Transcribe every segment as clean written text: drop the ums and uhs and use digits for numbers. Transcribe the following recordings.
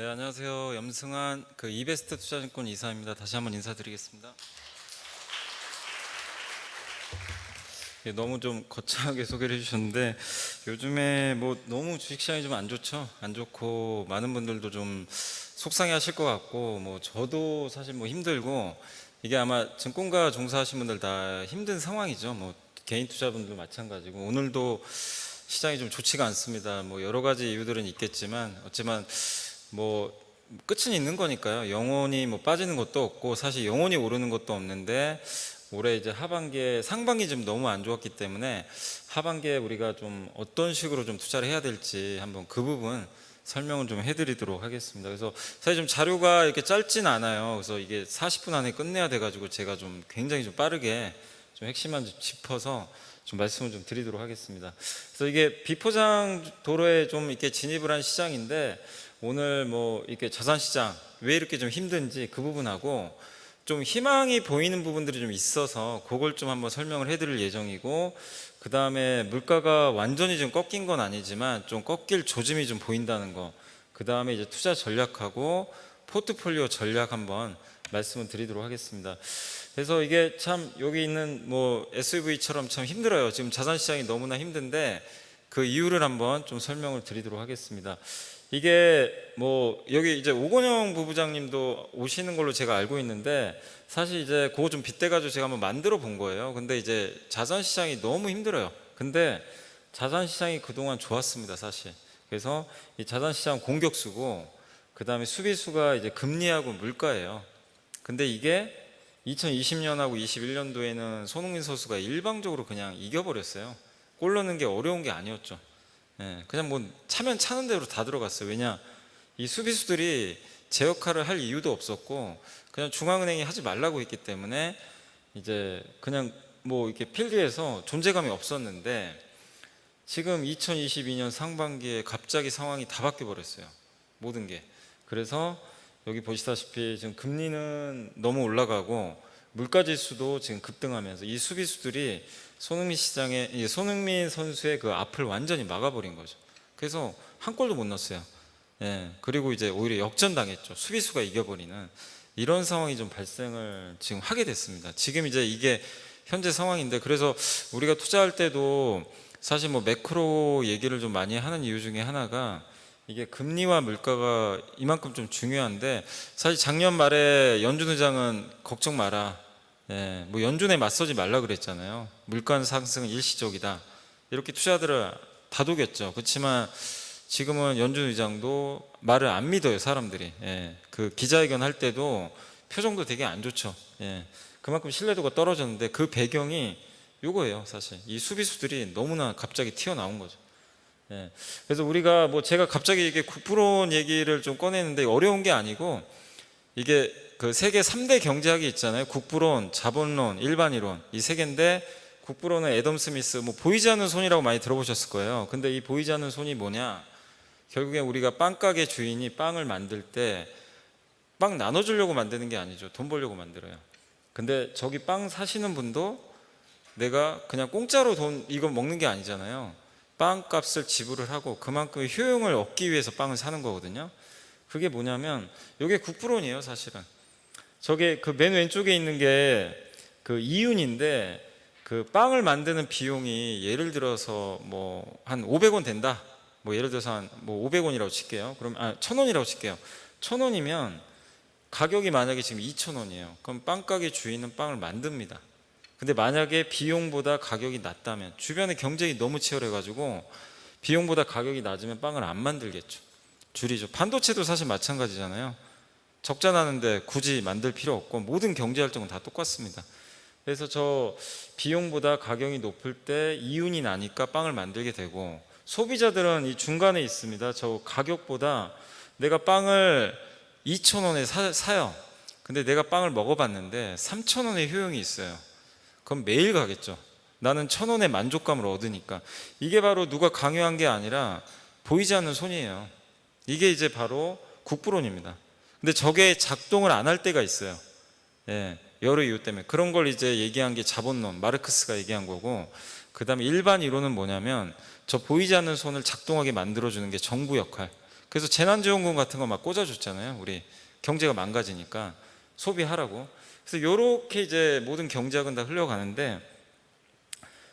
네, 안녕하세요. 염승환 이베스트 투자증권 이사입니다. 다시 한번 인사드리겠습니다. 예, 너무 좀 거창하게 소개를 해주셨는데 요즘에 뭐 너무 주식시장이 좀 안 좋죠. 안 좋고 많은 분들도 좀 속상해하실 것 같고 뭐 저도 사실 뭐 힘들고 이게 아마 증권가 종사하신 분들 다 힘든 상황이죠. 뭐 개인 투자분들 마찬가지고 오늘도 시장이 좀 좋지가 않습니다. 뭐 여러 가지 이유들은 있겠지만 어찌만 뭐 끝은 있는 거니까요. 영원히 뭐 빠지는 것도 없고 사실 영원히 오르는 것도 없는데 올해 이제 하반기에 상반기 좀 너무 안 좋았기 때문에 하반기에 우리가 좀 어떤 식으로 좀 투자를 해야 될지 한번 그 부분 설명을 좀 해드리도록 하겠습니다. 그래서 사실 좀 자료가 이렇게 짧진 않아요. 그래서 이게 40분 안에 끝내야 돼가지고 제가 좀 굉장히 좀 빠르게 좀 핵심만 좀 짚어서 좀 말씀을 좀 드리도록 하겠습니다. 그래서 이게 비포장 도로에 좀 이렇게 진입을 한 시장인데 오늘 뭐 이렇게 자산시장 왜 이렇게 좀 힘든지 그 부분하고 좀 희망이 보이는 부분들이 좀 있어서 그걸 좀 한번 설명을 해드릴 예정이고, 그 다음에 물가가 완전히 좀 꺾인 건 아니지만 좀 꺾일 조짐이 좀 보인다는 거, 그 다음에 이제 투자 전략하고 포트폴리오 전략 한번 말씀을 드리도록 하겠습니다. 그래서 이게 참 여기 있는 뭐 SUV처럼 참 힘들어요. 지금 자산시장이 너무나 힘든데 그 이유를 한번 좀 설명을 드리도록 하겠습니다. 이게 뭐 여기 이제 오건영 부부장님도 오시는 걸로 제가 알고 있는데 사실 이제 그거 좀 빗대가지고 제가 한번 만들어 본 거예요. 근데 이제 자산시장이 너무 힘들어요. 근데 자산시장이 그동안 좋았습니다, 사실. 그래서 이 자산시장 공격수고 그 다음에 수비수가 이제 금리하고 물가예요. 근데 이게 2020년하고 21년도에는 손흥민 선수가 일방적으로 그냥 이겨버렸어요. 골 넣는 게 어려운 게 아니었죠. 예, 그냥 뭐 차면 차는 대로 다 들어갔어요. 왜냐, 이 수비수들이 제 역할을 할 이유도 없었고 그냥 중앙은행이 하지 말라고 했기 때문에 이제 그냥 뭐 이렇게 필드에서 존재감이 없었는데 지금 2022년 상반기에 갑자기 상황이 다 바뀌어 버렸어요. 모든 게. 그래서 여기 보시다시피 지금 금리는 너무 올라가고 물가 지수도 지금 급등하면서 이 수비수들이 손흥민 선수의 그 앞을 완전히 막아버린 거죠. 그래서 한 골도 못 넣었어요. 예, 그리고 이제 오히려 역전당했죠. 수비수가 이겨버리는 이런 상황이 좀 발생을 지금 하게 됐습니다. 지금 이제 이게 현재 상황인데, 그래서 우리가 투자할 때도 사실 뭐 매크로 얘기를 좀 많이 하는 이유 중에 하나가 이게 금리와 물가가 이만큼 좀 중요한데, 사실 작년 말에 연준 의장은 걱정 마라. 예, 뭐 연준에 맞서지 말라 그랬잖아요. 물가 상승은 일시적이다. 이렇게 투자들을 다독였죠. 그렇지만 지금은 연준 의장도 말을 안 믿어요, 사람들이. 예, 그 기자회견 할 때도 표정도 되게 안 좋죠. 예, 그만큼 신뢰도가 떨어졌는데 그 배경이 요거예요, 사실. 이 수비수들이 너무나 갑자기 튀어나온 거죠. 예, 그래서 우리가 뭐 제가 갑자기 이게 국부론 얘기를 좀 꺼내는데 어려운 게 아니고 이게 그 세계 3대 경제학이 있잖아요. 국부론, 자본론, 일반이론, 이 세 개인데 국부론은 애덤 스미스, 뭐 보이지 않는 손이라고 많이 들어보셨을 거예요. 근데 이 보이지 않는 손이 뭐냐? 결국에 우리가 빵가게 주인이 빵을 만들 때 빵 나눠주려고 만드는 게 아니죠. 돈 벌려고 만들어요. 근데 저기 빵 사시는 분도 내가 그냥 공짜로 돈 이거 먹는 게 아니잖아요. 빵 값을 지불을 하고 그만큼 효용을 얻기 위해서 빵을 사는 거거든요. 그게 뭐냐면 이게 국부론이에요, 사실은. 저게 그 맨 왼쪽에 있는 게 그 이윤인데 그 빵을 만드는 비용이 예를 들어서 뭐 한 500원 된다. 뭐 예를 들어서 한 뭐 500원이라고 칠게요. 그럼 1000원이라고 칠게요. 1000원이면 가격이 만약에 지금 2000원이에요. 그럼 빵가게 주인은 빵을 만듭니다. 근데 만약에 비용보다 가격이 낮다면, 주변에 경쟁이 너무 치열해가지고 비용보다 가격이 낮으면 빵을 안 만들겠죠. 줄이죠. 반도체도 사실 마찬가지잖아요. 적자 나는데 굳이 만들 필요 없고 모든 경제 활동은 다 똑같습니다. 그래서 저 비용보다 가격이 높을 때 이윤이 나니까 빵을 만들게 되고, 소비자들은 이 중간에 있습니다. 저 가격보다 내가 빵을 2,000원에 사요. 근데 내가 빵을 먹어봤는데 3,000원의 효용이 있어요. 그럼 매일 가겠죠. 나는 1,000원의 만족감을 얻으니까. 이게 바로 누가 강요한 게 아니라 보이지 않는 손이에요. 이게 이제 바로 국부론입니다. 근데 저게 작동을 안 할 때가 있어요. 예, 여러 이유 때문에. 그런 걸 이제 얘기한 게 자본론, 마르크스가 얘기한 거고, 그 다음에 일반 이론은 뭐냐면 저 보이지 않는 손을 작동하게 만들어주는 게 정부 역할. 그래서 재난지원금 같은 거 막 꽂아줬잖아요. 우리 경제가 망가지니까 소비하라고. 그래서 이렇게 이제 모든 경제학은 다 흘러가는데,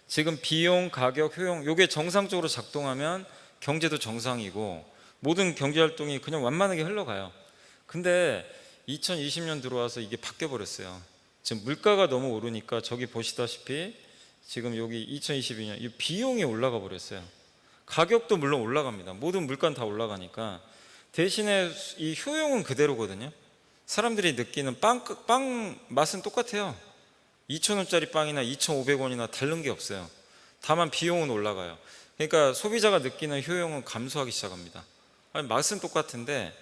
지금 비용, 가격, 효용 요게 정상적으로 작동하면 경제도 정상이고 모든 경제 활동이 그냥 완만하게 흘러가요. 근데 2020년 들어와서 이게 바뀌어 버렸어요. 지금 물가가 너무 오르니까 저기 보시다시피 지금 여기 2022년 이 비용이 올라가 버렸어요. 가격도 물론 올라갑니다. 모든 물가는 다 올라가니까. 대신에 이 효용은 그대로거든요. 사람들이 느끼는 빵 맛은 똑같아요. 2,000원짜리 빵이나 2,500원이나 다른 게 없어요. 다만 비용은 올라가요. 그러니까 소비자가 느끼는 효용은 감소하기 시작합니다. 아니, 맛은 똑같은데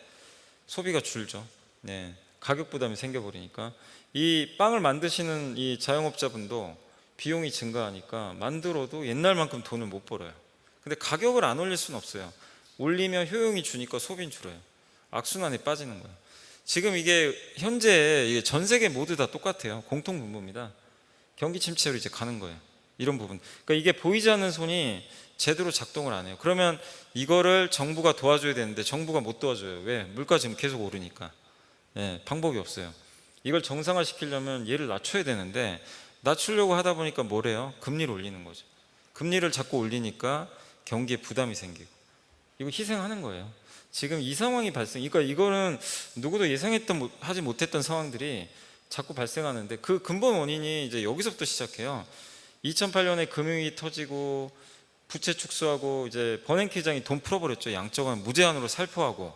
소비가 줄죠. 네, 가격 부담이 생겨버리니까. 이 빵을 만드시는 이 자영업자분도 비용이 증가하니까 만들어도 옛날만큼 돈을 못 벌어요. 근데 가격을 안 올릴 수는 없어요. 올리면 효용이 주니까 소비는 줄어요. 악순환에 빠지는 거예요. 지금 이게 현재 이게 전 세계 모두 다 똑같아요. 공통분모입니다. 경기 침체로 이제 가는 거예요. 이런 부분. 그러니까 이게 보이지 않는 손이 제대로 작동을 안 해요. 그러면 이거를 정부가 도와줘야 되는데 정부가 못 도와줘요. 왜? 물가 지금 계속 오르니까. 예, 방법이 없어요. 이걸 정상화시키려면 얘를 낮춰야 되는데 낮추려고 하다 보니까 뭐래요? 금리를 올리는 거죠. 금리를 자꾸 올리니까 경기에 부담이 생기고, 이거 희생하는 거예요. 지금 이 상황이 그러니까 이거는 누구도 하지 못했던 상황들이 자꾸 발생하는데, 그 근본 원인이 이제 여기서부터 시작해요. 2008년에 금융위기 터지고 부채 축소하고 이제 버냉키 회장이 돈 풀어버렸죠. 양적완 무제한으로 살포하고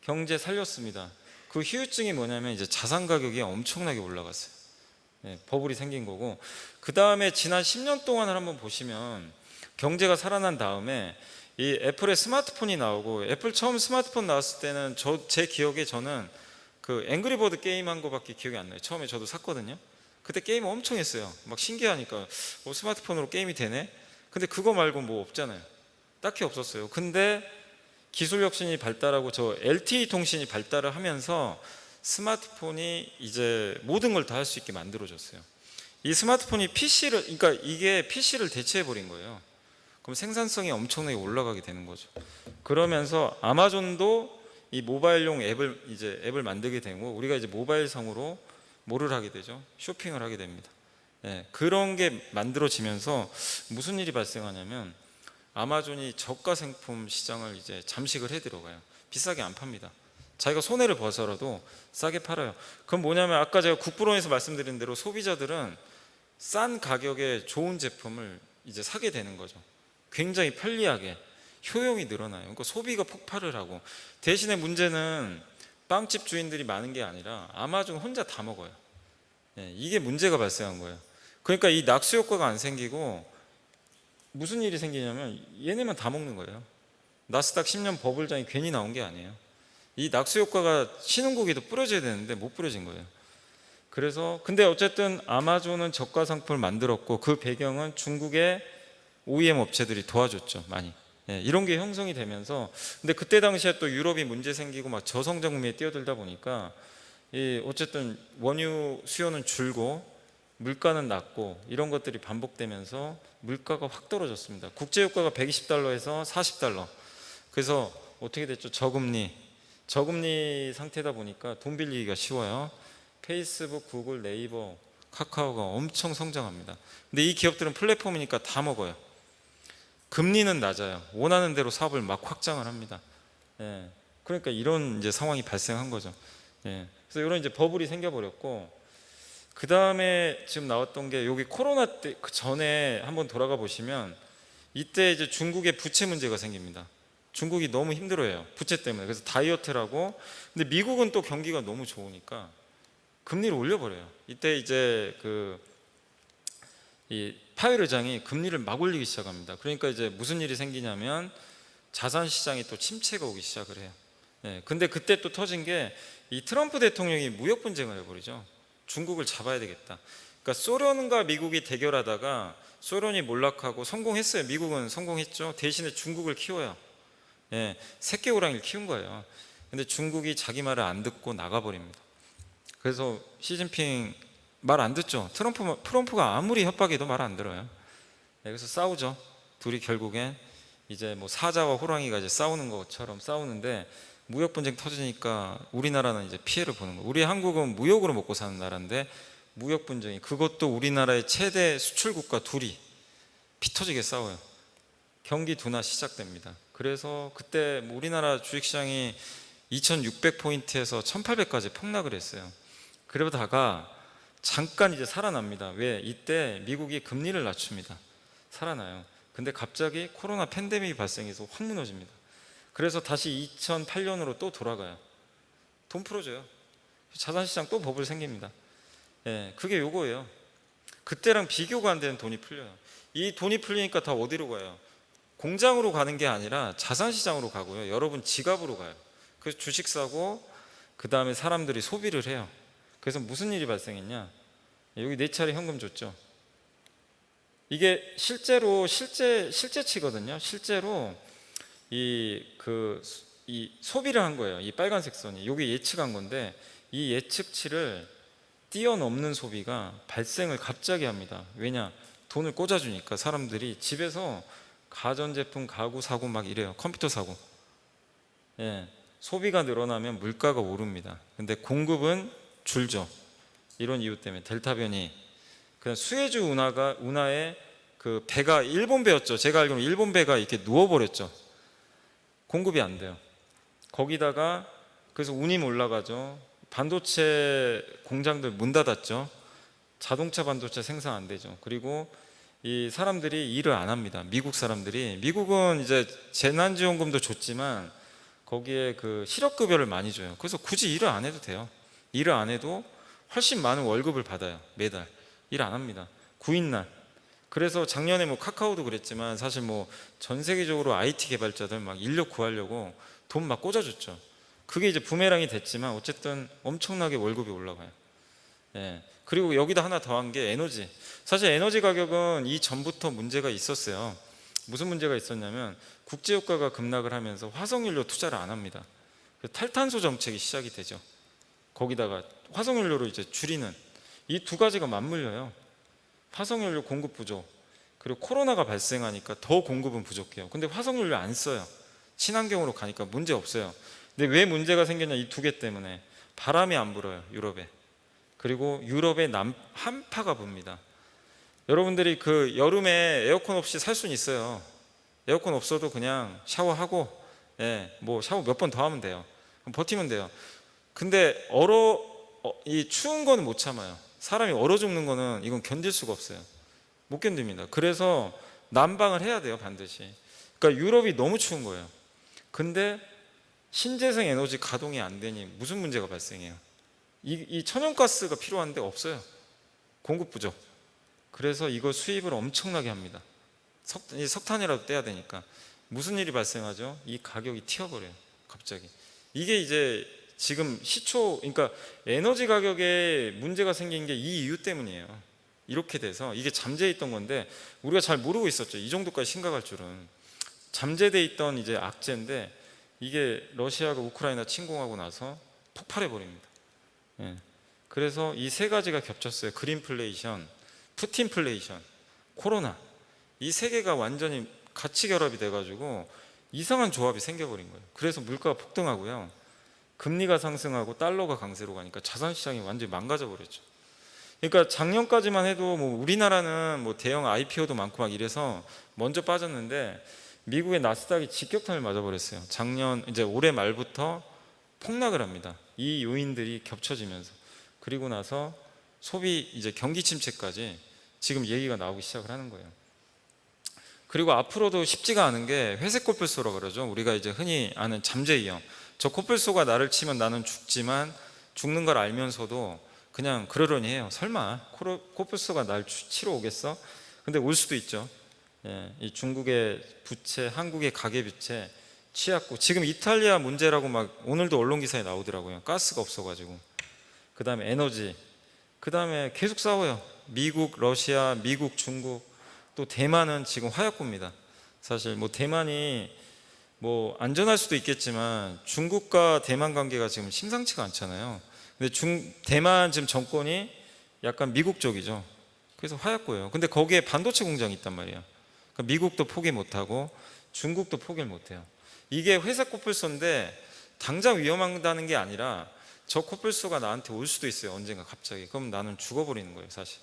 경제 살렸습니다. 그 후유증이 뭐냐면 이제 자산 가격이 엄청나게 올라갔어요. 네, 버블이 생긴 거고, 그 다음에 지난 10년 동안을 한번 보시면 경제가 살아난 다음에 이 애플의 스마트폰이 나오고, 애플 처음 스마트폰 나왔을 때는 제 기억에 저는 그 앵그리버드 게임 한 거밖에 기억이 안 나요. 처음에 저도 샀거든요. 그때 게임 엄청 했어요. 막 신기하니까 스마트폰으로 게임이 되네. 근데 그거 말고 뭐 없잖아요. 딱히 없었어요. 근데 기술 혁신이 발달하고 저 LTE 통신이 발달을 하면서 스마트폰이 이제 모든 걸 다 할 수 있게 만들어졌어요. 이 스마트폰이 그러니까 이게 PC를 대체해 버린 거예요. 그럼 생산성이 엄청나게 올라가게 되는 거죠. 그러면서 아마존도 이 모바일용 앱을 만들게 되고, 우리가 이제 모바일상으로 뭐를 하게 되죠? 쇼핑을 하게 됩니다. 네, 그런 게 만들어지면서 무슨 일이 발생하냐면 아마존이 저가 상품 시장을 이제 잠식을 해 들어가요. 비싸게 안 팝니다. 자기가 손해를 봐서라도 싸게 팔아요. 그럼 뭐냐면 아까 제가 국부론에서 말씀드린 대로 소비자들은 싼 가격에 좋은 제품을 이제 사게 되는 거죠. 굉장히 편리하게 효용이 늘어나요. 그러니까 소비가 폭발을 하고, 대신에 문제는 빵집 주인들이 많은 게 아니라 아마존 혼자 다 먹어요. 네, 이게 문제가 발생한 거예요. 그러니까 이 낙수 효과가 안 생기고 무슨 일이 생기냐면 얘네만 다 먹는 거예요. 나스닥 10년 버블장이 괜히 나온 게 아니에요. 이 낙수 효과가 신흥국에도 뿌려져야 되는데 못 뿌려진 거예요. 그래서 근데 어쨌든 아마존은 저가 상품을 만들었고, 그 배경은 중국의 OEM 업체들이 도와줬죠, 많이. 예, 이런 게 형성이 되면서, 근데 그때 당시에 또 유럽이 문제 생기고 막 저성장국에 뛰어들다 보니까 어쨌든 원유 수요는 줄고 물가는 낮고 이런 것들이 반복되면서 물가가 확 떨어졌습니다. 국제유가가 120달러에서 40달러. 그래서 어떻게 됐죠? 저금리 상태다 보니까 돈 빌리기가 쉬워요. 페이스북, 구글, 네이버, 카카오가 엄청 성장합니다. 근데 이 기업들은 플랫폼이니까 다 먹어요. 금리는 낮아요. 원하는 대로 사업을 막 확장을 합니다. 예, 그러니까 이런 이제 상황이 발생한 거죠. 예, 그래서 이런 이제 버블이 생겨버렸고, 그 다음에 지금 나왔던 게 여기 코로나 때 그 전에 한번 돌아가 보시면 이때 이제 중국의 부채 문제가 생깁니다. 중국이 너무 힘들어해요, 부채 때문에. 그래서 다이어트라고. 근데 미국은 또 경기가 너무 좋으니까 금리를 올려버려요. 이때 이제 이 파웰 의장이 금리를 막 올리기 시작합니다. 그러니까 이제 무슨 일이 생기냐면 자산 시장이 또 침체가 오기 시작을 해요. 네, 근데 그때 또 터진 게 이 트럼프 대통령이 무역 분쟁을 해버리죠. 중국을 잡아야 되겠다. 그러니까 소련과 미국이 대결하다가 소련이 몰락하고 성공했어요. 미국은 성공했죠. 대신에 중국을 키워요. 예, 새끼 호랑이를 키운 거예요. 근데 중국이 자기 말을 안 듣고 나가버립니다. 그래서 시진핑 말 안 듣죠. 트럼프가 아무리 협박해도 말 안 들어요. 예, 그래서 싸우죠. 둘이 결국엔 이제 뭐 사자와 호랑이가 이제 싸우는 것처럼 싸우는데 무역 분쟁 터지니까 우리나라는 이제 피해를 보는 거예요. 우리 한국은 무역으로 먹고 사는 나라인데 무역 분쟁이, 그것도 우리나라의 최대 수출국가 둘이 피 터지게 싸워요. 경기 둔화 시작됩니다. 그래서 그때 뭐 우리나라 주식시장이 2600포인트에서 1800까지 폭락을 했어요. 그러다가 잠깐 이제 살아납니다. 왜? 이때 미국이 금리를 낮춥니다. 살아나요. 근데 갑자기 코로나 팬데믹이 발생해서 확 무너집니다. 그래서 다시 2008년으로 또 돌아가요. 돈 풀어줘요. 자산시장 또 버블 생깁니다. 예, 그게 요거예요. 그때랑 비교가 안 되는 돈이 풀려요. 이 돈이 풀리니까 다 어디로 가요? 공장으로 가는 게 아니라 자산시장으로 가고요. 여러분 지갑으로 가요. 그래서 주식 사고 그 다음에 사람들이 소비를 해요. 그래서 무슨 일이 발생했냐? 여기 네 차례 현금 줬죠. 이게 실제치거든요. 실제로 이 소비를 한 거예요. 이 빨간색 선이 여기 예측한 건데 이 예측치를 뛰어넘는 소비가 발생을 갑자기 합니다. 왜냐? 돈을 꽂아주니까 사람들이 집에서 가전제품, 가구 사고 막 이래요. 컴퓨터 사고. 예, 소비가 늘어나면 물가가 오릅니다. 근데 공급은 줄죠. 이런 이유 때문에 델타 변이. 그냥 수에즈 운하에 그 배가 일본 배였죠. 제가 알기로는 일본 배가 이렇게 누워버렸죠. 공급이 안 돼요. 거기다가 그래서 운임 올라가죠. 반도체 공장들 문 닫았죠. 자동차 반도체 생산 안 되죠. 그리고 이 사람들이 일을 안 합니다. 미국 사람들이. 미국은 이제 재난지원금도 줬지만 거기에 그 실업급여를 많이 줘요. 그래서 굳이 일을 안 해도 돼요. 일을 안 해도 훨씬 많은 월급을 받아요. 매달 일 안 합니다. 구인날. 그래서 작년에 뭐 카카오도 그랬지만 사실 뭐 전 세계적으로 IT 개발자들 막 인력 구하려고 돈 막 꽂아줬죠. 그게 이제 부메랑이 됐지만 어쨌든 엄청나게 월급이 올라가요. 예. 그리고 여기다 하나 더한 게 에너지. 사실 에너지 가격은 이전부터 문제가 있었어요. 무슨 문제가 있었냐면 국제유가가 급락을 하면서 화석연료 투자를 안 합니다. 탈탄소 정책이 시작이 되죠. 거기다가 화석연료로 이제 줄이는 이 두 가지가 맞물려요. 화석연료 공급 부족, 그리고 코로나가 발생하니까 더 공급은 부족해요. 근데 화석연료 안 써요. 친환경으로 가니까 문제 없어요. 근데 왜 문제가 생겼냐? 이 두 개 때문에. 바람이 안 불어요, 유럽에. 그리고 유럽에 한파가 붑니다. 여러분들이 그 여름에 에어컨 없이 살 수는 있어요. 에어컨 없어도 그냥 샤워하고, 예, 뭐 샤워 몇 번 더 하면 돼요. 그럼 버티면 돼요. 근데 이 추운 거는 못 참아요. 사람이 얼어 죽는 거는 이건 견딜 수가 없어요. 못 견딥니다. 그래서 난방을 해야 돼요, 반드시. 그러니까 유럽이 너무 추운 거예요. 근데 신재생 에너지 가동이 안 되니 무슨 문제가 발생해요? 이 천연가스가 필요한데 없어요. 공급 부족. 그래서 이거 수입을 엄청나게 합니다. 석탄이라도 떼야 되니까. 무슨 일이 발생하죠? 이 가격이 튀어버려요, 갑자기. 이게 이제 지금 그러니까 에너지 가격에 문제가 생긴 게 이 이유 때문이에요. 이렇게 돼서 이게 잠재해 있던 건데 우리가 잘 모르고 있었죠. 이 정도까지 심각할 줄은. 잠재돼 있던 이제 악재인데 이게 러시아가 우크라이나 침공하고 나서 폭발해 버립니다. 예. 그래서 이 세 가지가 겹쳤어요. 그린플레이션, 푸틴플레이션, 코로나. 이 세 개가 완전히 같이 결합이 돼가지고 이상한 조합이 생겨버린 거예요. 그래서 물가가 폭등하고요. 금리가 상승하고 달러가 강세로 가니까 자산시장이 완전히 망가져 버렸죠. 그러니까 작년까지만 해도 뭐 우리나라는 뭐 대형 IPO도 많고 막 이래서 먼저 빠졌는데 미국의 나스닥이 직격탄을 맞아버렸어요. 이제 올해 말부터 폭락을 합니다. 이 요인들이 겹쳐지면서. 그리고 나서 소비 이제 경기 침체까지 지금 얘기가 나오기 시작을 하는 거예요. 그리고 앞으로도 쉽지가 않은 게 회색 코뿔소라고 그러죠. 우리가 이제 흔히 아는 잠재이형. 저 코뿔소가 나를 치면 나는 죽지만 죽는 걸 알면서도 그냥 그러려니 해요. 설마 코뿔소가 날 치러 오겠어? 근데 올 수도 있죠. 예, 이 중국의 부채, 한국의 가계부채, 취약고, 지금 이탈리아 문제라고 막 오늘도 언론 기사에 나오더라고요. 가스가 없어가지고. 그 다음에 에너지, 그 다음에 계속 싸워요. 미국, 러시아, 미국, 중국, 또 대만은 지금 화약고입니다. 사실 뭐 대만이 뭐 안전할 수도 있겠지만 중국과 대만 관계가 지금 심상치가 않잖아요. 근데 대만 지금 정권이 약간 미국 쪽이죠. 그래서 화약고예요. 근데 거기에 반도체 공장이 있단 말이에요. 그러니까 미국도 포기 못하고 중국도 포기를 못해요. 이게 회사 코뿔소인데 당장 위험하다는 게 아니라 저 코뿔소가 나한테 올 수도 있어요, 언젠가 갑자기. 그럼 나는 죽어버리는 거예요, 사실.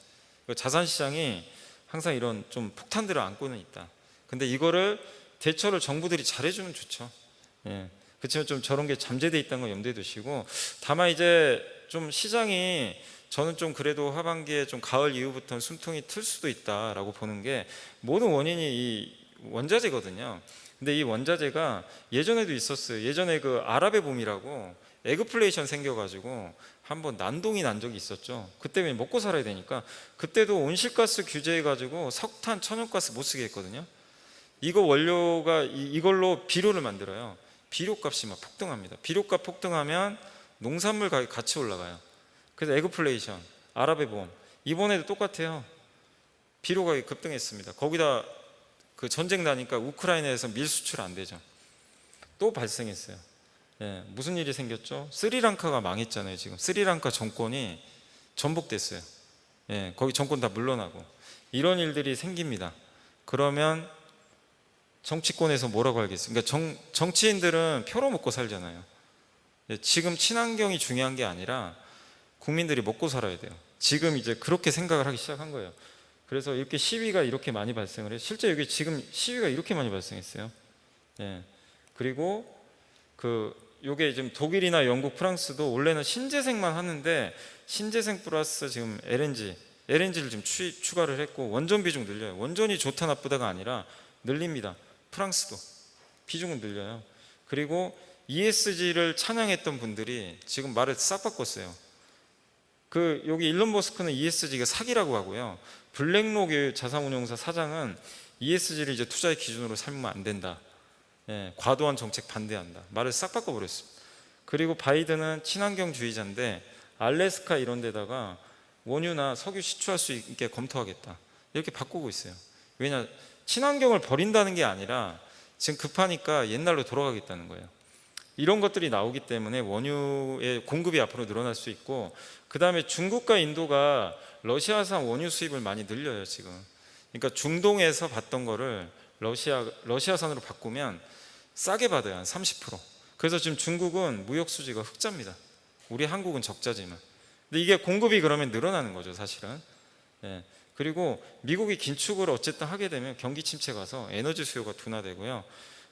자산시장이 항상 이런 좀 폭탄들을 안고는 있다. 근데 이거를 대처를 정부들이 잘해주면 좋죠. 예. 그렇지만 좀 저런 게 잠재돼 있다는 걸 염두에 두시고, 다만 이제 좀 시장이, 저는 좀 그래도 하반기에 좀 가을 이후부터는 숨통이 틀 수도 있다라고 보는 게, 모든 원인이 이 원자재거든요. 근데 이 원자재가 예전에도 있었어요. 예전에 그 아랍의 봄이라고 에그플레이션 생겨가지고 한번 난동이 난 적이 있었죠. 그때 왜 먹고 살아야 되니까. 그때도 온실가스 규제해가지고 석탄, 천연가스 못 쓰게 했거든요. 이거 원료가 이걸로 비료를 만들어요. 비료값이 막 폭등합니다. 비료값 폭등하면 농산물 가격이 같이 올라가요. 그래서 에그플레이션, 아랍의 봄, 이번에도 똑같아요. 비료 가격이 급등했습니다. 거기다 그 전쟁 나니까 우크라이나에서 밀 수출 안 되죠. 또 발생했어요. 예, 무슨 일이 생겼죠? 스리랑카가 망했잖아요. 지금 스리랑카 정권이 전복됐어요. 예, 거기 정권 다 물러나고 이런 일들이 생깁니다. 그러면 정치권에서 뭐라고 하겠어요? 그러니까 정치인들은 표로 먹고 살잖아요. 예, 지금 친환경이 중요한 게 아니라 국민들이 먹고 살아야 돼요. 지금 이제 그렇게 생각을 하기 시작한 거예요. 그래서 이렇게 시위가 이렇게 많이 발생을 해요. 실제 여기 지금 시위가 이렇게 많이 발생했어요. 예. 그리고 요게 지금 독일이나 영국, 프랑스도 원래는 신재생만 하는데 신재생 플러스 지금 LNG를 지금 추가를 했고 원전 비중 늘려요. 원전이 좋다 나쁘다가 아니라 늘립니다. 프랑스도 비중은 늘려요. 그리고 ESG를 찬양했던 분들이 지금 말을 싹 바꿨어요. 여기 일론 머스크는 ESG가 사기라고 하고요. 블랙록 자산운용사 사장은 ESG를 이제 투자의 기준으로 삼으면 안 된다. 예, 과도한 정책 반대한다. 말을 싹 바꿔버렸습니다. 그리고 바이든은 친환경주의자인데 알래스카 이런 데다가 원유나 석유 시추할 수 있게 검토하겠다. 이렇게 바꾸고 있어요. 왜냐? 친환경을 버린다는 게 아니라 지금 급하니까 옛날로 돌아가겠다는 거예요. 이런 것들이 나오기 때문에 원유의 공급이 앞으로 늘어날 수 있고, 그 다음에 중국과 인도가 러시아산 원유 수입을 많이 늘려요 지금. 그러니까 중동에서 받던 거를 러시아산으로 바꾸면 싸게 받아요. 한 30%. 그래서 지금 중국은 무역 수지가 흑자입니다. 우리 한국은 적자지만. 근데 이게 공급이 그러면 늘어나는 거죠 사실은. 예. 그리고 미국이 긴축을 어쨌든 하게 되면 경기 침체 가서 에너지 수요가 둔화되고요.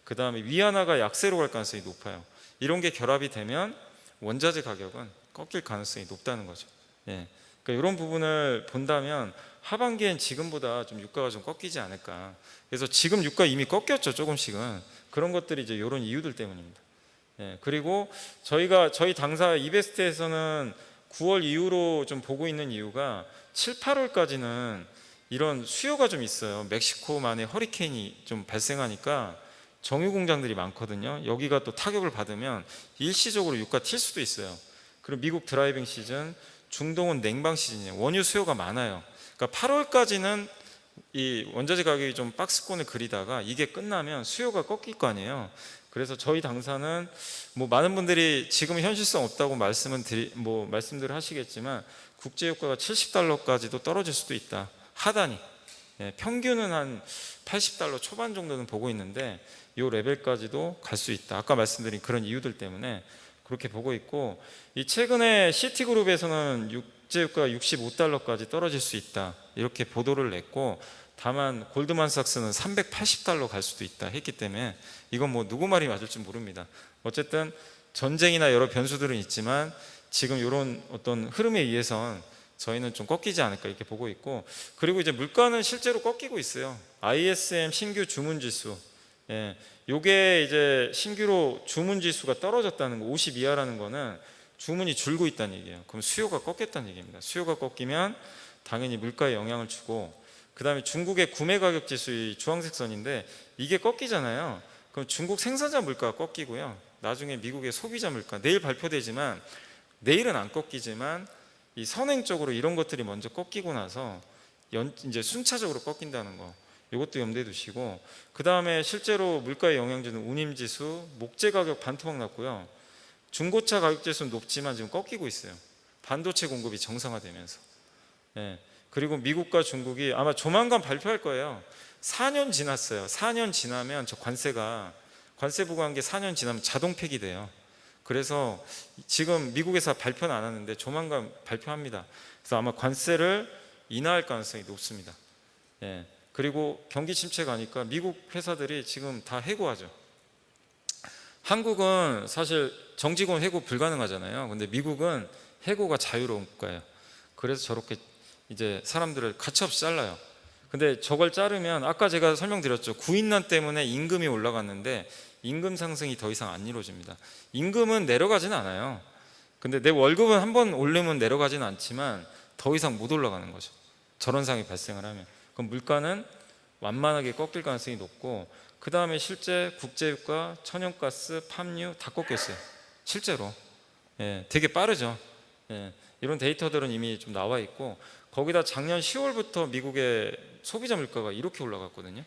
그 다음에 위안화가 약세로 갈 가능성이 높아요. 이런 게 결합이 되면 원자재 가격은 꺾일 가능성이 높다는 거죠. 예. 그러니까 이런 부분을 본다면 하반기엔 지금보다 좀 유가가 좀 꺾이지 않을까. 그래서 지금 유가 이미 꺾였죠 조금씩은. 그런 것들이 이제 이런 이유들 때문입니다. 예. 그리고 저희 당사 이베스트에서는 9월 이후로 좀 보고 있는 이유가 7, 8월까지는 이런 수요가 좀 있어요. 멕시코만의 허리케인이 좀 발생하니까 정유 공장들이 많거든요. 여기가 또 타격을 받으면 일시적으로 유가 튈 수도 있어요. 그리고 미국 드라이빙 시즌, 중동은 냉방 시즌이에요. 원유 수요가 많아요. 그러니까 8월까지는 이 원자재 가격이 좀 박스권을 그리다가 이게 끝나면 수요가 꺾일 거 아니에요. 그래서 저희 당사는 뭐 많은 분들이 지금 현실성 없다고 말씀들을 하시겠지만 국제 유가가 70달러까지도 떨어질 수도 있다. 하단이. 예, 평균은 한 80달러 초반 정도는 보고 있는데 이 레벨까지도 갈 수 있다. 아까 말씀드린 그런 이유들 때문에 그렇게 보고 있고, 이 최근에 시티그룹에서는 국제유가가 65달러까지 떨어질 수 있다 이렇게 보도를 냈고, 다만 골드만삭스는 380달러 갈 수도 있다 했기 때문에 이건 뭐 누구 말이 맞을지 모릅니다. 어쨌든 전쟁이나 여러 변수들은 있지만 지금 이런 어떤 흐름에 의해선 저희는 좀 꺾이지 않을까 이렇게 보고 있고, 그리고 이제 물가는 실제로 꺾이고 있어요. ISM 신규 주문 지수, 예, 요게 이제 신규로 주문 지수가 떨어졌다는 거, 50 이하라는 거는 주문이 줄고 있다는 얘기예요. 그럼 수요가 꺾였다는 얘기입니다. 수요가 꺾이면 당연히 물가에 영향을 주고, 그 다음에 중국의 구매 가격 지수, 주황색 선인데 이게 꺾이잖아요. 그럼 중국 생산자 물가가 꺾이고요. 나중에 미국의 소비자 물가, 내일 발표되지만 내일은 안 꺾이지만 이 선행적으로 이런 것들이 먼저 꺾이고 나서 이제 순차적으로 꺾인다는 거, 이것도 염두에 두시고, 그 다음에 실제로 물가에 영향 주는 운임지수, 목재 가격 반토막 났고요. 중고차 가격 지수는 높지만 지금 꺾이고 있어요. 반도체 공급이 정상화되면서. 예. 그리고 미국과 중국이 아마 조만간 발표할 거예요. 4년 지났어요. 4년 지나면 저 관세 부과한 게 4년 지나면 자동 폐기돼요. 그래서 지금 미국에서 발표는 안 하는데 조만간 발표합니다. 그래서 아마 관세를 인하할 가능성이 높습니다. 예. 그리고 경기 침체가 가니까 미국 회사들이 지금 다 해고하죠. 한국은 사실 정직원 해고 불가능하잖아요. 근데 미국은 해고가 자유로운 국가예요. 그래서 저렇게 이제 사람들을 가차없이 잘라요. 근데 저걸 자르면 아까 제가 설명드렸죠. 구인난 때문에 임금이 올라갔는데 임금 상승이 더 이상 안 이루어집니다. 임금은 내려가지는 않아요. 근데 내 월급은 한번 오르면 내려가지는 않지만 더 이상 못 올라가는 거죠. 저런 상황이 발생을 하면. 그럼 물가는 완만하게 꺾일 가능성이 높고, 그 다음에 실제 국제유가, 천연가스, 팜유 다 꺾였어요. 실제로. 예, 되게 빠르죠. 예, 이런 데이터들은 이미 좀 나와 있고, 거기다 작년 10월부터 미국의 소비자 물가가 이렇게 올라갔거든요.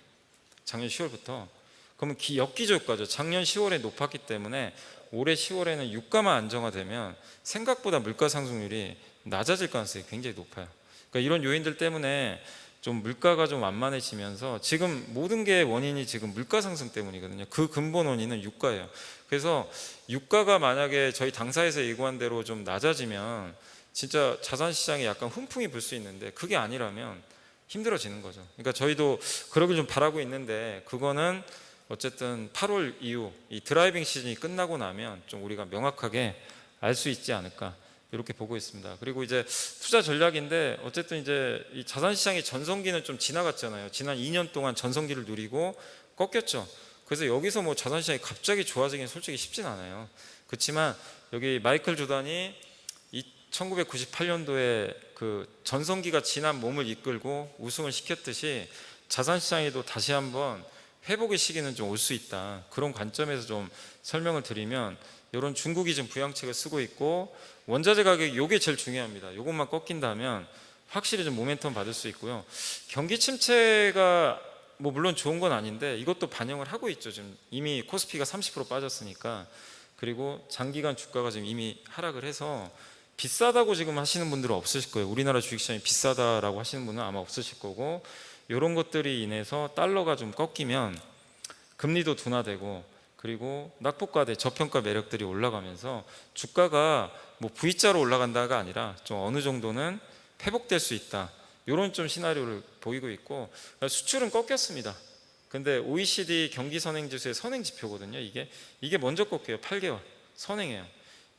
작년 10월부터. 그러면 역기저효과죠. 작년 10월에 높았기 때문에 올해 10월에는 유가만 안정화되면 생각보다 물가 상승률이 낮아질 가능성이 굉장히 높아요. 그러니까 이런 요인들 때문에 좀 물가가 좀 완만해지면서 지금 모든 게 원인이 지금 물가 상승 때문이거든요. 그 근본 원인은 유가예요. 그래서 유가가 만약에 저희 당사에서 예고한 대로 좀 낮아지면 진짜 자산시장에 약간 훈풍이 불 수 있는데, 그게 아니라면 힘들어지는 거죠. 그러니까 저희도 그러길 좀 바라고 있는데, 그거는 어쨌든 8월 이후 이 드라이빙 시즌이 끝나고 나면 좀 우리가 명확하게 알 수 있지 않을까, 이렇게 보고 있습니다. 그리고 이제 투자 전략인데, 어쨌든 이제 이 자산시장의 전성기는 좀 지나갔잖아요. 지난 2년 동안 전성기를 누리고 꺾였죠. 그래서 여기서 뭐 자산시장이 갑자기 좋아지기는 솔직히 쉽진 않아요. 그렇지만 여기 마이클 조단이 1998년도에 그 전성기가 지난 몸을 이끌고 우승을 시켰듯이 자산시장에도 다시 한번 회복의 시기는 좀 올 수 있다, 그런 관점에서 좀 설명을 드리면, 이런 중국이 지금 부양책을 쓰고 있고 원자재 가격이 요게 제일 중요합니다. 요것만 꺾인다면 확실히 좀 모멘텀 받을 수 있고요. 경기 침체가 뭐 물론 좋은 건 아닌데 이것도 반영을 하고 있죠. 지금 이미 코스피가 30% 빠졌으니까. 그리고 장기간 주가가 지금 이미 하락을 해서 비싸다고 지금 하시는 분들은 없으실 거예요. 우리나라 주식시장이 비싸다라고 하시는 분은 아마 없으실 거고, 이런 것들이 인해서 달러가 좀 꺾이면 금리도 둔화되고, 그리고 낙폭과대 저평가 매력들이 올라가면서 주가가 뭐 V자로 올라간다가 아니라 좀 어느 정도는 회복될 수 있다, 이런 좀 시나리오를 보이고 있고, 수출은 꺾였습니다. 근데 OECD 경기 선행지수의 선행 지표거든요. 이게 먼저 꺾여요. 8개월 선행해요.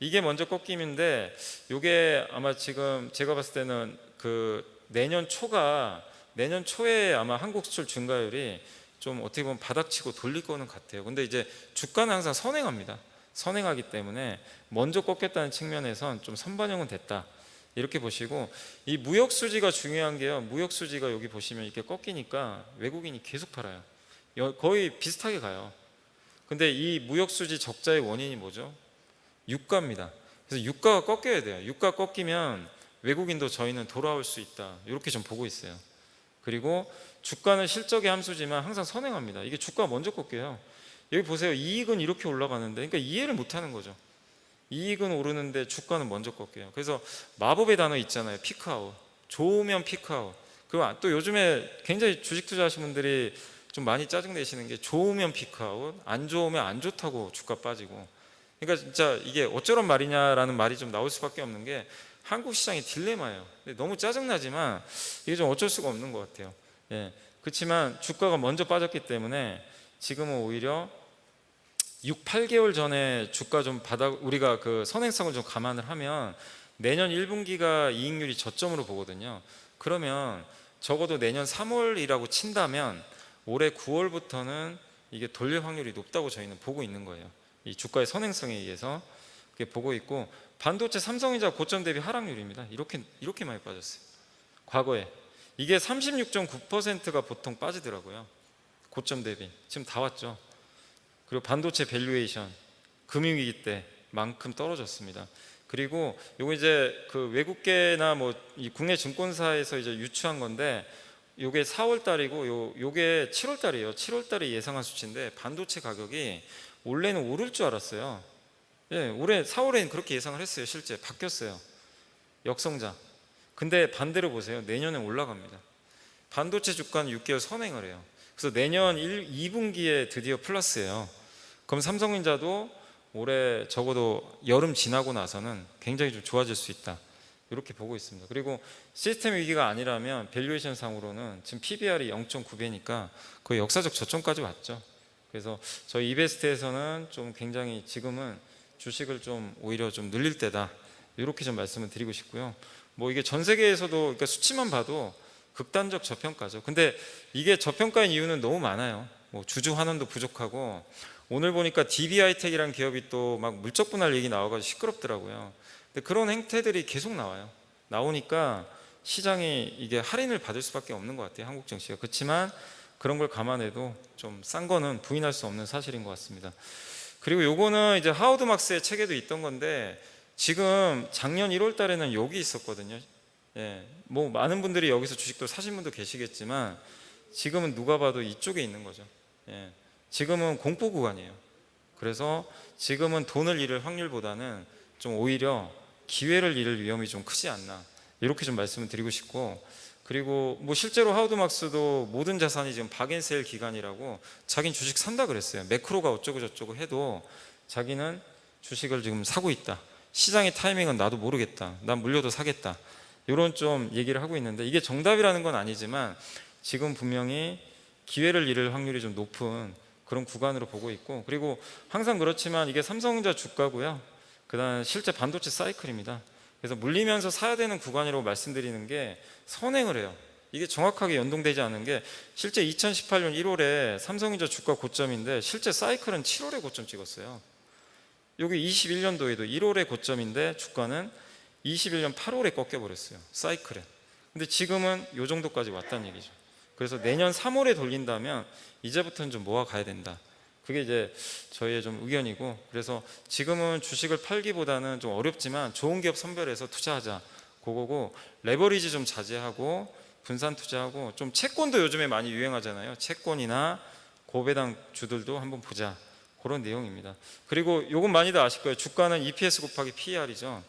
이게 먼저 꺾임인데, 이게 아마 지금 제가 봤을 때는 그 내년 초에 아마 한국 수출 증가율이 좀 어떻게 보면 바닥치고 돌릴 거는 같아요. 근데 이제 주가는 항상 선행합니다. 선행하기 때문에 먼저 꺾였다는 측면에선 좀 선반영은 됐다, 이렇게 보시고, 이 무역 수지가 중요한 게요. 무역 수지가 여기 보시면 이렇게 꺾이니까 외국인이 계속 팔아요. 거의 비슷하게 가요. 근데 이 무역 수지 적자의 원인이 뭐죠? 유가입니다. 그래서 유가가 꺾여야 돼요. 유가 꺾이면 외국인도 저희는 돌아올 수 있다, 이렇게 좀 보고 있어요. 그리고 주가는 실적의 함수지만 항상 선행합니다. 이게 주가가 먼저 꺾여요. 여기 보세요. 이익은 이렇게 올라가는데, 그러니까 이해를 못하는 거죠. 이익은 오르는데 주가는 먼저 꺾여요. 그래서 마법의 단어 있잖아요. 피크아웃. 좋으면 피크아웃. 그리고 또 요즘에 굉장히 주식 투자하시는 분들이 좀 많이 짜증내시는 게, 좋으면 피크아웃, 안 좋으면 안 좋다고 주가 빠지고. 그러니까 진짜 이게 어쩌란 말이냐라는 말이 좀 나올 수밖에 없는 게, 한국 시장의 딜레마예요. 너무 짜증나지만 이게 좀 어쩔 수가 없는 것 같아요. 예. 그렇지만 주가가 먼저 빠졌기 때문에 지금은 오히려 6, 8개월 전에 주가 좀 우리가 그 선행성을 좀 감안을 하면 내년 1분기가 이익률이 저점으로 보거든요. 그러면 적어도 내년 3월이라고 친다면 올해 9월부터는 이게 돌릴 확률이 높다고 저희는 보고 있는 거예요. 이 주가의 선행성에 의해서 그렇게 보고 있고, 반도체 삼성전자 고점 대비 하락률입니다. 이렇게 많이 빠졌어요. 과거에 이게 36.9%가 보통 빠지더라고요. 고점 대비 지금 다 왔죠. 그리고 반도체 밸류에이션 금융위기 때만큼 떨어졌습니다. 그리고 요거 이제 그 외국계나 뭐 이 국내 증권사에서 이제 유추한 건데, 요게 4월 달이고 요게 7월 달이에요. 7월 달에 예상한 수치인데, 반도체 가격이 원래는 오를 줄 알았어요. 예, 올해 4월에는 그렇게 예상을 했어요. 실제 바뀌었어요. 역성장. 근데 반대로 보세요. 내년에 올라갑니다. 반도체 주가는 6개월 선행을 해요. 그래서 내년 2분기에 드디어 플러스예요. 그럼 삼성전자도 올해 적어도 여름 지나고 나서는 굉장히 좀 좋아질 수 있다, 이렇게 보고 있습니다. 그리고 시스템 위기가 아니라면 밸류에이션 상으로는 지금 PBR이 0.9배니까 거의 역사적 저점까지 왔죠. 그래서 저희 이베스트에서는 좀 굉장히 지금은 주식을 좀 오히려 좀 늘릴 때다, 이렇게 좀 말씀을 드리고 싶고요. 뭐 이게 전 세계에서도, 그러니까 수치만 봐도 극단적 저평가죠. 근데 이게 저평가인 이유는 너무 많아요. 뭐 주주 환원도 부족하고, 오늘 보니까 DB하이텍이라는 기업이 또 막 물적 분할 얘기 나와가지고 시끄럽더라고요. 근데 그런 행태들이 계속 나오니까 시장이 이게 할인을 받을 수밖에 없는 것 같아요, 한국 증시가. 그렇지만 그런 걸 감안해도 좀 싼 거는 부인할 수 없는 사실인 것 같습니다. 그리고 요거는 이제 하워드 막스의 책에도 있던 건데, 지금 작년 1월 달에는 여기 있었거든요. 예, 뭐 많은 분들이 여기서 주식도 사신 분도 계시겠지만 지금은 누가 봐도 이쪽에 있는 거죠. 예, 지금은 공포 구간이에요. 그래서 지금은 돈을 잃을 확률보다는 좀 오히려 기회를 잃을 위험이 좀 크지 않나, 이렇게 좀 말씀을 드리고 싶고, 그리고 뭐 실제로 하워드 막스도 모든 자산이 지금 박앤세일 기간이라고 자기는 주식 산다 그랬어요. 매크로가 어쩌고 저쩌고 해도 자기는 주식을 지금 사고 있다, 시장의 타이밍은 나도 모르겠다, 난 물려도 사겠다, 이런 좀 얘기를 하고 있는데, 이게 정답이라는 건 아니지만 지금 분명히 기회를 잃을 확률이 좀 높은 그런 구간으로 보고 있고, 그리고 항상 그렇지만 이게 삼성전자 주가고요, 그 다음 실제 반도체 사이클입니다. 그래서 물리면서 사야 되는 구간이라고 말씀드리는 게 선행을 해요. 이게 정확하게 연동되지 않은 게, 실제 2018년 1월에 삼성전자 주가 고점인데 실제 사이클은 7월에 고점 찍었어요. 여기 21년도에도 1월에 고점인데 주가는 21년 8월에 꺾여버렸어요, 사이클에. 근데 지금은 이 정도까지 왔다는 얘기죠. 그래서 내년 3월에 돌린다면 이제부터는 좀 모아 가야 된다, 그게 이제 저희의 좀 의견이고, 그래서 지금은 주식을 팔기보다는 좀 어렵지만 좋은 기업 선별해서 투자하자, 그거고, 레버리지 좀 자제하고 분산 투자하고, 좀 채권도 요즘에 많이 유행하잖아요. 채권이나 고배당 주들도 한번 보자, 그런 내용입니다. 그리고 요건 많이들 아실 거예요. 주가는 EPS 곱하기 PER이죠.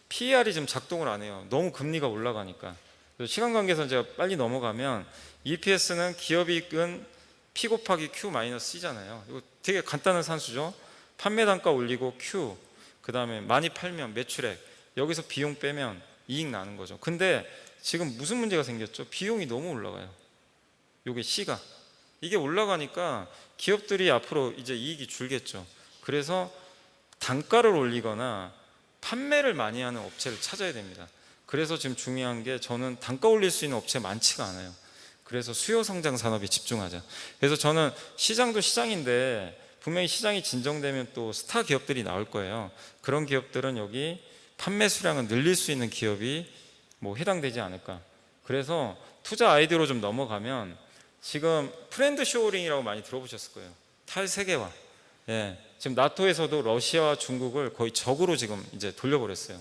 PER이 지금 작동을 안 해요. 너무 금리가 올라가니까. 시간 관계에서 제가 빨리 넘어가면, EPS는 기업이익은 P 곱하기 Q 마이너스 C잖아요. 이거 되게 간단한 산수죠. 판매 단가 올리고 Q, 그 다음에 많이 팔면 매출액, 여기서 비용 빼면 이익 나는 거죠. 근데 지금 무슨 문제가 생겼죠? 비용이 너무 올라가요. 요게 C가, 이게 올라가니까 기업들이 앞으로 이제 이익이 줄겠죠. 그래서 단가를 올리거나 판매를 많이 하는 업체를 찾아야 됩니다. 그래서 지금 중요한 게, 저는 단가 올릴 수 있는 업체 많지가 않아요. 그래서 수요 성장 산업에 집중하자. 그래서 저는 시장도 시장인데 분명히 시장이 진정되면 또 스타 기업들이 나올 거예요. 그런 기업들은 여기 판매 수량을 늘릴 수 있는 기업이 뭐 해당되지 않을까. 그래서 투자 아이디어로 좀 넘어가면, 지금 프렌드 쇼어링이라고 많이 들어보셨을 거예요. 탈세계화. 예, 지금 나토에서도 러시아와 중국을 거의 적으로 지금 이제 돌려버렸어요.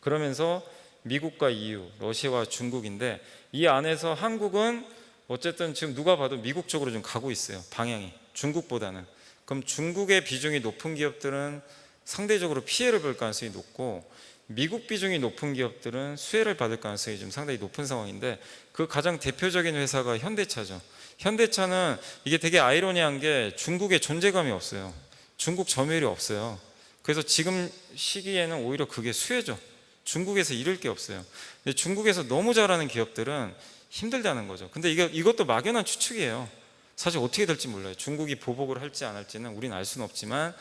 그러면서 미국과 EU, 러시아와 중국인데, 이 안에서 한국은 어쨌든 지금 누가 봐도 미국 쪽으로 좀 가고 있어요, 방향이. 중국보다는. 그럼 중국의 비중이 높은 기업들은 상대적으로 피해를 볼 가능성이 높고, 미국 비중이 높은 기업들은 수혜를 받을 가능성이 좀 상당히 높은 상황인데, 그 가장 대표적인 회사가 현대차죠. 현대차는 이게 되게 아이러니한 게 중국에 존재감이 없어요. 중국 점유율이 없어요. 그래서 지금 시기에는 오히려 그게 수혜죠. 중국에서 잃을 게 없어요. 근데 중국에서 너무 잘하는 기업들은 힘들다는 거죠. 근데 이것도 막연한 추측이에요. 사실 어떻게 될지 몰라요. 중국이 보복을 할지 안 할지는 우리는 알 수는 없지만,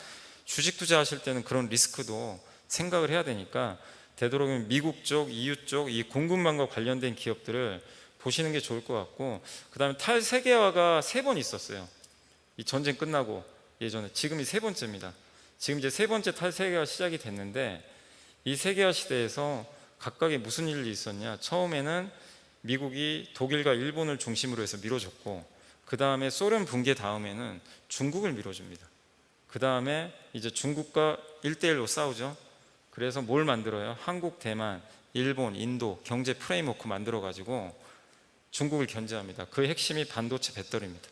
주식 투자하실 때는 그런 리스크도 생각을 해야 되니까, 되도록이면 미국 쪽, EU 쪽 이 공급망과 관련된 기업들을 보시는 게 좋을 것 같고, 그 다음에 탈세계화가 3번 있었어요. 이 전쟁 끝나고 예전에. 지금이 3번째입니다. 지금 이제 3번째 탈세계화 시작이 됐는데, 이 세계화 시대에서 각각의 무슨 일이 있었냐. 처음에는 미국이 독일과 일본을 중심으로 해서 밀어줬고, 그 다음에 소련 붕괴 다음에는 중국을 밀어줍니다. 그 다음에 이제 중국과 1대1로 싸우죠. 그래서 뭘 만들어요? 한국, 대만, 일본, 인도 경제 프레임워크 만들어 가지고 중국을 견제합니다. 그 핵심이 반도체 배터리입니다.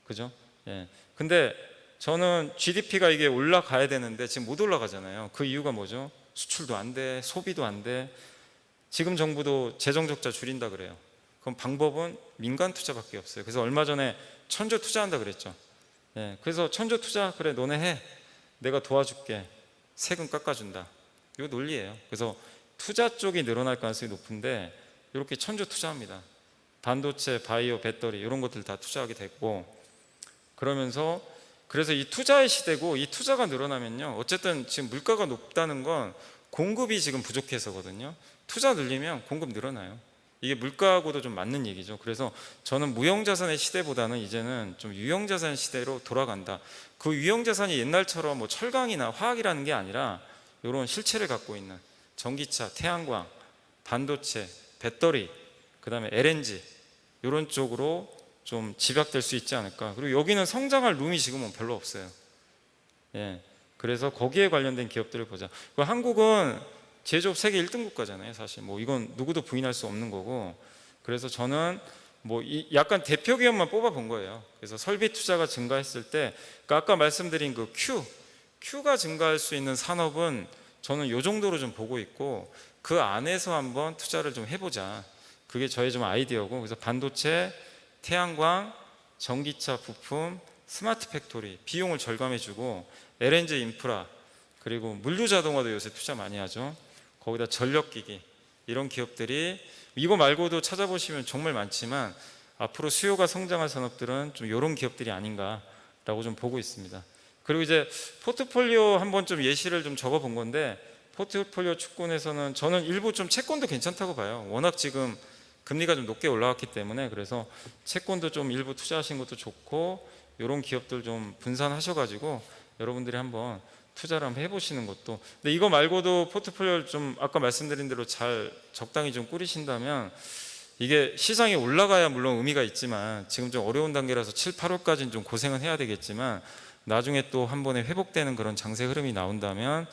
그죠? 예. 근데 저는 GDP가 이게 올라가야 되는데 지금 못 올라가잖아요. 그 이유가 뭐죠? 수출도 안 돼, 소비도 안 돼. 지금 정부도 재정 적자 줄인다 그래요. 그럼 방법은 민간 투자밖에 없어요. 그래서 얼마 전에 천조 투자한다 그랬죠. 예, 그래서 천조 투자, 그래 너네 해, 내가 도와줄게, 세금 깎아준다, 이거 논리예요. 그래서 투자 쪽이 늘어날 가능성이 높은데 이렇게 천조 투자합니다. 반도체, 바이오, 배터리 이런 것들 다 투자하게 되고, 그러면서 그래서 이 투자의 시대고, 이 투자가 늘어나면요, 어쨌든 지금 물가가 높다는 건 공급이 지금 부족해서거든요. 투자 늘리면 공급 늘어나요. 이게 물가하고도 좀 맞는 얘기죠. 그래서 저는 무형자산의 시대보다는 이제는 좀 유형자산 시대로 돌아간다. 그 유형자산이 옛날처럼 뭐 철강이나 화학이라는 게 아니라 이런 실체를 갖고 있는 전기차, 태양광, 반도체, 배터리, 그 다음에 LNG 이런 쪽으로 좀 집약될 수 있지 않을까. 그리고 여기는 성장할 룸이 지금은 별로 없어요. 예, 그래서 거기에 관련된 기업들을 보자. 한국은 제조업 세계 1등 국가잖아요. 사실 뭐 이건 누구도 부인할 수 없는 거고. 그래서 저는 뭐 약간 대표 기업만 뽑아 본 거예요. 그래서 설비 투자가 증가했을 때, 그러니까 아까 말씀드린 그 Q가 증가할 수 있는 산업은 저는 요 정도로 좀 보고 있고, 그 안에서 한번 투자를 좀 해보자. 그게 저의 좀 아이디어고, 그래서 반도체, 태양광, 전기차 부품, 스마트 팩토리 비용을 절감해주고, LNG 인프라, 그리고 물류 자동화도 요새 투자 많이 하죠. 거기다 전력기기, 이런 기업들이, 이거 말고도 찾아보시면 정말 많지만 앞으로 수요가 성장할 산업들은 좀 이런 기업들이 아닌가라고 좀 보고 있습니다. 그리고 이제 포트폴리오 한번 좀 예시를 좀 적어 본 건데, 포트폴리오 축군에서는 저는 일부 좀 채권도 괜찮다고 봐요. 워낙 지금 금리가 좀 높게 올라왔기 때문에. 그래서 채권도 좀 일부 투자하신 것도 좋고, 이런 기업들 좀 분산하셔가지고 여러분들이 한번 투자를 한번 해보시는 것도. 근데 이거 말고도 포트폴리오를 좀 아까 말씀드린 대로 잘 적당히 좀 꾸리신다면, 이게 시장이 올라가야 물론 의미가 있지만 지금 좀 어려운 단계라서 7, 8월까지는 좀 고생은 해야 되겠지만, 나중에 또 한 번에 회복되는 그런 장세 흐름이 나온다면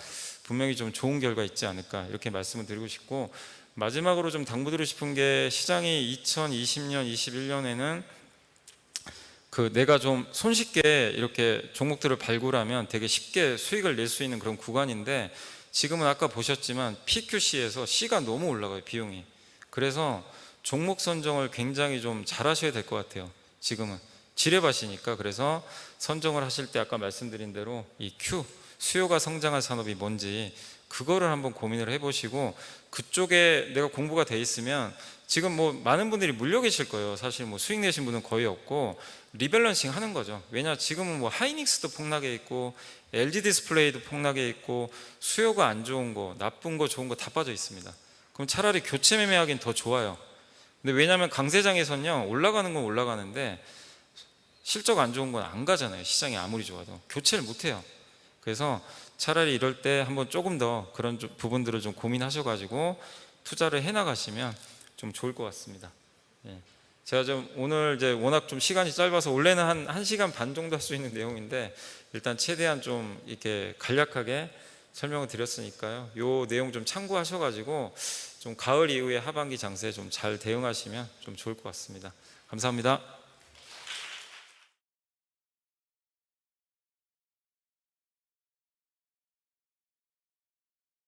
분명히 좀 좋은 결과 있지 않을까, 이렇게 말씀을 드리고 싶고, 마지막으로 좀 당부드리고 싶은 게, 시장이 2020년, 21년에는 그 내가 좀 손쉽게 이렇게 종목들을 발굴하면 되게 쉽게 수익을 낼 수 있는 그런 구간인데, 지금은 아까 보셨지만 PQC에서 C가 너무 올라가요, 비용이. 그래서 종목 선정을 굉장히 좀 잘 하셔야 될 것 같아요. 지금은 지뢰밭이니까. 그래서 선정을 하실 때 아까 말씀드린 대로 이 Q, 수요가 성장할 산업이 뭔지 그거를 한번 고민을 해보시고, 그쪽에 내가 공부가 돼 있으면, 지금 뭐 많은 분들이 물려 계실 거예요. 사실 뭐 수익 내신 분은 거의 없고 리밸런싱 하는 거죠. 왜냐, 지금은 뭐 하이닉스도 폭락해 있고 LG 디스플레이도 폭락해 있고 수요가 안 좋은 거, 나쁜 거, 좋은 거 다 빠져 있습니다. 그럼 차라리 교체 매매하기는 더 좋아요. 근데 왜냐하면 강세장에서는요, 올라가는 건 올라가는데 실적 안 좋은 건 안 가잖아요. 시장이 아무리 좋아도 교체를 못 해요. 그래서 차라리 이럴 때 한번 조금 더 그런 부분들을 좀 고민하셔가지고 투자를 해나가시면 좀 좋을 것 같습니다. 예. 제가 좀 오늘 이제 워낙 좀 시간이 짧아서 원래는 한 1시간 반 정도 할 수 있는 내용인데, 일단 최대한 좀 이렇게 간략하게 설명을 드렸으니까요. 요 내용 좀 참고하셔가지고 좀 가을 이후에 하반기 장세에 좀 잘 대응하시면 좀 좋을 것 같습니다. 감사합니다.